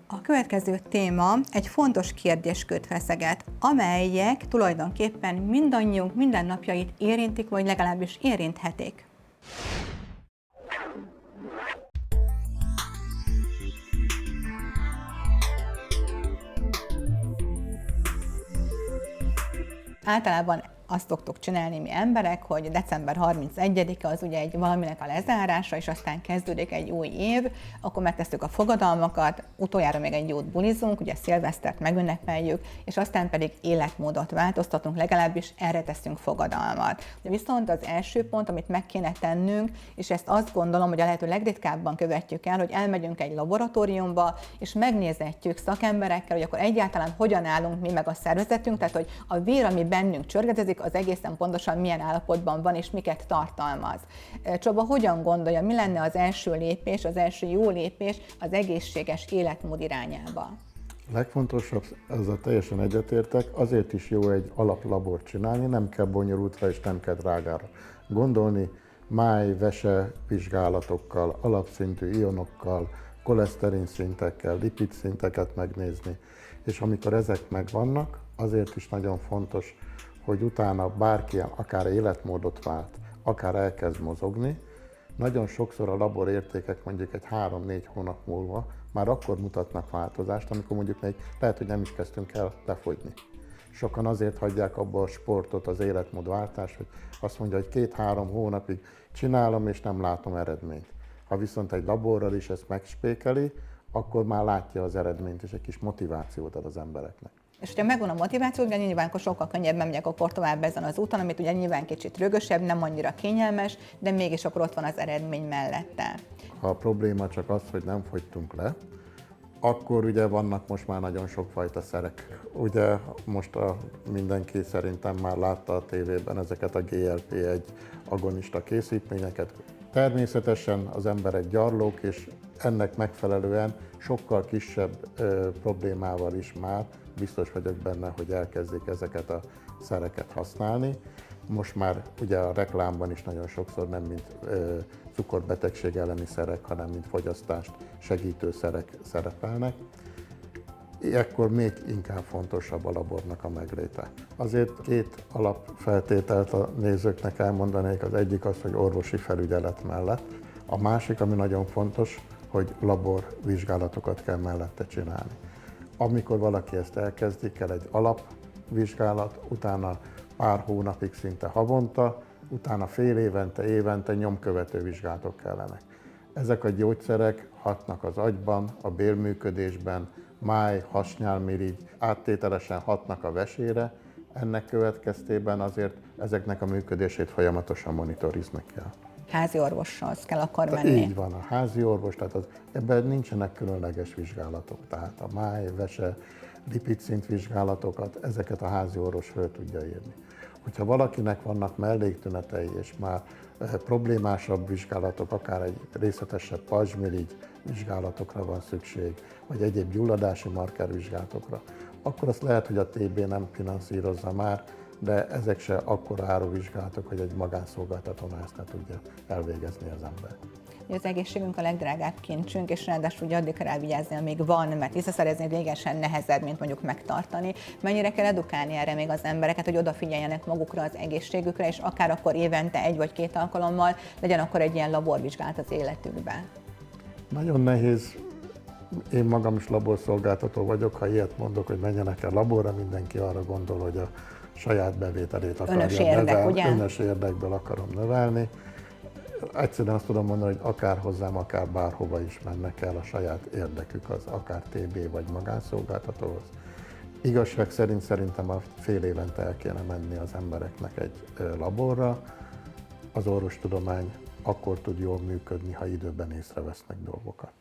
A következő téma egy fontos kérdéskört feszeget, amelyek tulajdonképpen mindannyiunk mindennapjait érintik, vagy legalábbis érinthetik. Általában azt szoktuk csinálni mi emberek, hogy december 31-e az ugye egy valaminek a lezárása, és aztán kezdődik egy új év, akkor megtesszük a fogadalmakat, utoljára még egy jót bulizunk, ugye szilvesztert megünnepeljük, és aztán pedig életmódot változtatunk, legalábbis erre teszünk fogadalmat. De viszont az első pont, amit meg kéne tennünk, és ezt azt gondolom, hogy a lehető legritkábban követjük el, hogy elmegyünk egy laboratóriumba, és megnézetjük szakemberekkel, hogy akkor egyáltalán hogyan állunk mi meg a szervezetünk, tehát hogy a vér, ami bennünk csörgetezik, az egészen pontosan milyen állapotban van és miket tartalmaz. Csaba, hogyan gondolja, mi lenne az első lépés, az első jó lépés az egészséges életmód irányába? A legfontosabb, azzal teljesen egyetértek, azért is jó egy alaplabort csinálni, nem kell bonyolultra és nem kell drágára gondolni, máj-vese vizsgálatokkal, alapszintű ionokkal, koleszterin szintekkel, lipid szinteket megnézni, és amikor ezek megvannak, azért is nagyon fontos, hogy utána bárki akár életmódot vált, akár elkezd mozogni, nagyon sokszor a laborértékek mondjuk egy 3-4 hónap múlva már akkor mutatnak változást, amikor mondjuk még lehet, hogy nem is kezdtünk el lefogyni. Sokan azért hagyják abba a sportot, az életmódváltást, hogy azt mondja, hogy 2-3 hónapig csinálom és nem látom eredményt. Ha viszont egy laborral is ezt megspékeli, akkor már látja az eredményt, és egy kis motivációt ad az embereknek. És hogyha megvan a motiváció, ugye nyilván akkor sokkal könnyebben megyek akkor tovább ezen az úton, amit ugye nyilván kicsit rögösebb, nem annyira kényelmes, de mégis akkor ott van az eredmény mellette. Ha a probléma csak az, hogy nem fogytunk le, akkor ugye vannak most már nagyon sokfajta szerek. Ugye most mindenki szerintem már látta a tévében ezeket a GLP-1 agonista készítményeket. Természetesen az emberek gyarlók, és ennek megfelelően sokkal kisebb problémával is már biztos vagyok benne, hogy elkezdik ezeket a szereket használni. Most már ugye a reklámban is nagyon sokszor nem mint cukorbetegség elleni szerek, hanem mint fogyasztást segítő szerek szerepelnek. Ekkor még inkább fontosabb a labornak a megléte. Azért 2 alapfeltételt a nézőknek elmondanék, az egyik az, hogy orvosi felügyelet mellett. A másik, ami nagyon fontos, hogy laborvizsgálatokat kell mellette csinálni. Amikor valaki ezt elkezdi, kell egy alapvizsgálat, utána pár hónapig szinte havonta, utána fél évente, évente nyomkövető vizsgálatok kellenek. Ezek a gyógyszerek hatnak az agyban, a bélműködésben, máj, hasnyálmirigy, áttételesen hatnak a vesére, ennek következtében azért ezeknek a működését folyamatosan monitorizni kell. Házi orvoshoz kell akkor menni. Így van, a házi orvos, tehát ebben nincsenek különleges vizsgálatok, tehát a máj, vese, lipidszint vizsgálatokat, ezeket a házi orvos föl tudja írni. Hogyha valakinek vannak melléktünetei, és már problémásabb vizsgálatok, akár egy részletesebb pajzsmirigy vizsgálatokra van szükség, vagy egyéb gyulladási markervizsgálatokra, akkor azt lehet, hogy a TB nem finanszírozza már, de ezek se akkora áruvizsgálatok, hogy egy magánszolgáltató ezt ne tudja elvégezni az ember. Az egészségünk a legdrágább kincsünk, és ráadásul ugye addig kell rávigyázni, amíg van, mert visszaszerezni végesen nehezebb, mint mondjuk megtartani. Mennyire kell edukálni erre még az embereket, hogy odafigyeljenek magukra, az egészségükre, és akár akkor évente 1 vagy 2 alkalommal legyen akkor egy ilyen laborvizsgálat az életükben? Nagyon nehéz. Én magam is laborszolgáltató vagyok, ha ilyet mondok, hogy menjenek el laborra, mindenki arra gondol, hogy a saját bevételét akarja növelni, önös érdekből akarom növelni. Egyszerűen azt tudom mondani, hogy akár hozzám, akár bárhova is mennek el, a saját érdekük az, akár TB vagy magánszolgáltatóhoz. Igazság szerint szerintem a fél évente el kéne menni az embereknek egy laborra. Az orvostudomány akkor tud jól működni, ha időben észrevesznek dolgokat.